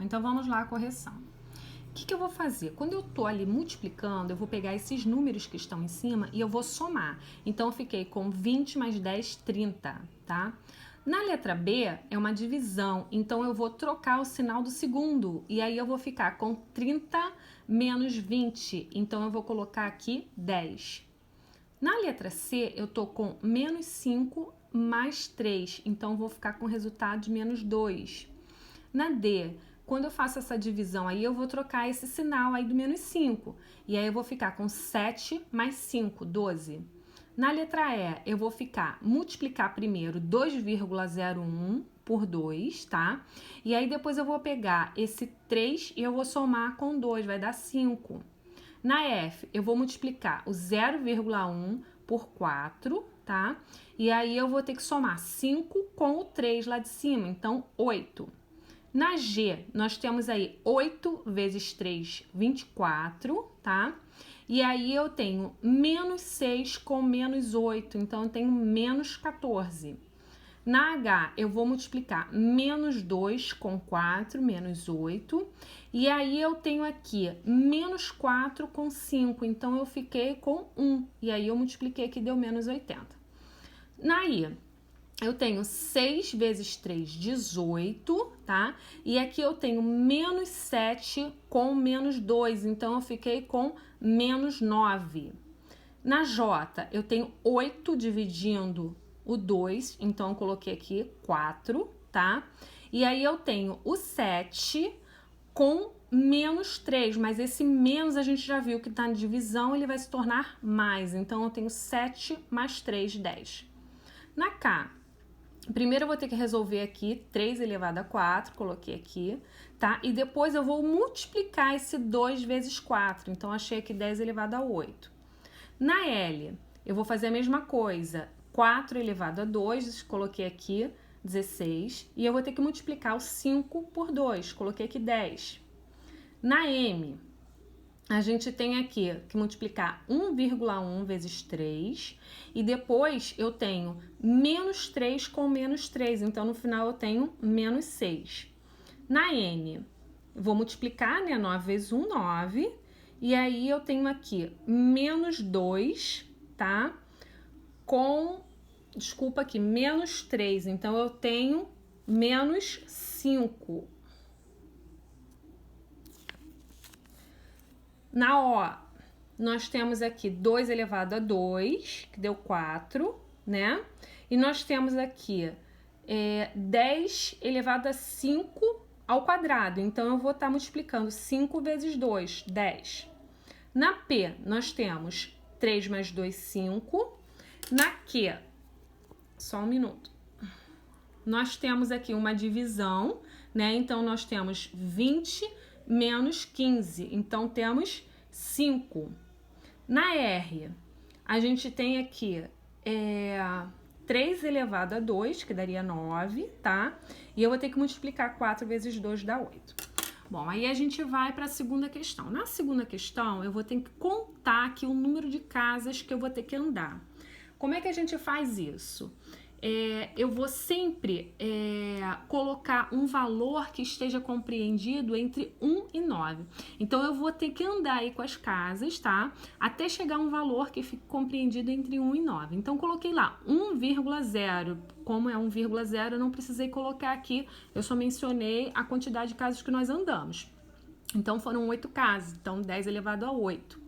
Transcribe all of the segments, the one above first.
Então, vamos lá a correção. O que eu vou fazer? Quando eu tô ali multiplicando, eu vou pegar esses números que estão em cima e eu vou somar. Então, eu fiquei com 20 mais 10, 30, tá? Na letra B, é uma divisão, então eu vou trocar o sinal do segundo. E aí, eu vou ficar com 30 menos 20. Então, eu vou colocar aqui 10. Na letra C, eu tô com menos 5 mais 3. Então, eu vou ficar com o resultado de menos 2. Na D, quando eu faço essa divisão aí, eu vou trocar esse sinal aí do menos 5. E aí eu vou ficar com 7 mais 5, 12. Na letra E, eu vou multiplicar primeiro 2,01 por 2, tá? E aí depois eu vou pegar esse 3 e eu vou somar com 2, vai dar 5. Na F, eu vou multiplicar o 0,1 por 4, tá? E aí eu vou ter que somar 5 com o 3 lá de cima, então 8. Na G, nós temos aí 8 vezes 3, 24, tá? E aí eu tenho menos 6 com menos 8, então eu tenho menos 14. Na H, eu vou multiplicar menos 2 com 4, menos 8. E aí eu tenho aqui menos 4 com 5, então eu fiquei com 1. E aí eu multipliquei aqui, deu menos 80. Na I, eu tenho 6 vezes 3, 18, tá? E aqui eu tenho menos 7 com menos 2, então eu fiquei com menos 9. Na J, eu tenho 8 dividindo o 2, então eu coloquei aqui 4, tá? E aí eu tenho o 7 com menos 3, mas esse menos a gente já viu que tá na divisão, ele vai se tornar mais, então eu tenho 7 mais 3, 10. Na K, primeiro eu vou ter que resolver aqui 3 elevado a 4, coloquei aqui, tá? E depois eu vou multiplicar esse 2 vezes 4, então achei aqui 10 elevado a 8. Na L, eu vou fazer a mesma coisa, 4 elevado a 2, coloquei aqui 16, e eu vou ter que multiplicar o 5 por 2, coloquei aqui 10. Na M, a gente tem aqui que multiplicar 1,1 vezes 3, e depois eu tenho menos 3 com menos 3, então no final eu tenho menos 6. Na N, eu vou multiplicar, né, 9 vezes 1, 9, e aí eu tenho aqui menos 2, tá? Desculpa aqui, menos 3, então eu tenho menos 5. Na O, nós temos aqui 2 elevado a 2, que deu 4, né? E nós temos aqui 10 elevado a 5 ao quadrado. Então, eu vou estar multiplicando 5 vezes 2, 10. Na P, nós temos 3 mais 2, 5. Na Q, só um minuto. Nós temos aqui uma divisão, né? Então, nós temos 20 menos 15, então temos 5. Na R, a gente tem aqui 3 elevado a 2, que daria 9, tá? E eu vou ter que multiplicar 4 vezes 2, dá 8. Bom, aí a gente vai para a segunda questão. Na segunda questão, eu vou ter que contar aqui o número de casas que eu vou ter que andar. Como é que a gente faz isso? Eu vou sempre colocar um valor que esteja compreendido entre 1 e 9. Então, eu vou ter que andar aí com as casas, tá? Até chegar a um valor que fique compreendido entre 1 e 9. Então, coloquei lá 1,0. Como é 1,0, eu não precisei colocar aqui. Eu só mencionei a quantidade de casas que nós andamos. Então, foram 8 casas. Então, 10 elevado a 8.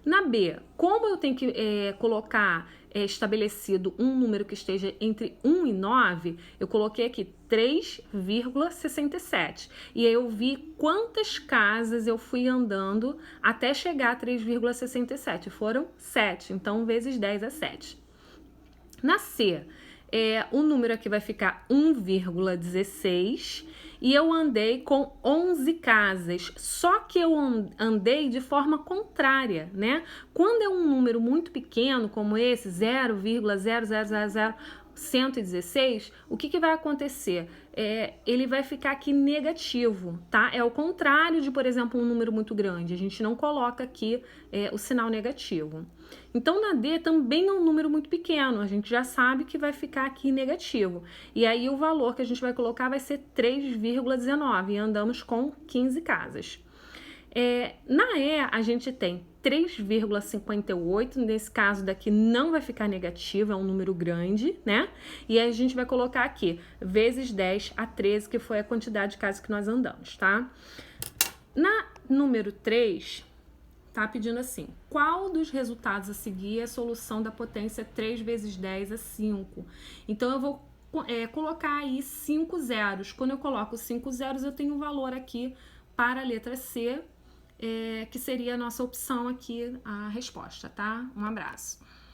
Na B, como eu tenho que colocar estabelecido um número que esteja entre 1 e 9, eu coloquei aqui 3,67. E aí eu vi quantas casas eu fui andando até chegar a 3,67. Foram 7, então vezes 10 é 7. Na C, o número aqui vai ficar 1,16 e eu andei com 11 casas, só que eu andei de forma contrária, né? Quando é um número muito pequeno, como esse, 0,0000116, o que vai acontecer? ele vai ficar aqui negativo, tá? É o contrário de, por exemplo, um número muito grande. A gente não coloca aqui o sinal negativo. Então, na D também é um número muito pequeno. A gente já sabe que vai ficar aqui negativo. E aí o valor que a gente vai colocar vai ser 3,19. E andamos com 15 casas. Na E, a gente tem 3,58, nesse caso daqui não vai ficar negativo, é um número grande, né? E aí a gente vai colocar aqui, vezes 10 a 13, que foi a quantidade de casas que nós andamos, tá? Na número 3, tá pedindo assim, qual dos resultados a seguir é a solução da potência 3 vezes 10 a 5? Então, eu vou colocar aí 5 zeros. Quando eu coloco 5 zeros, eu tenho um valor aqui para a letra C, que seria a nossa opção aqui, a resposta, tá? Um abraço.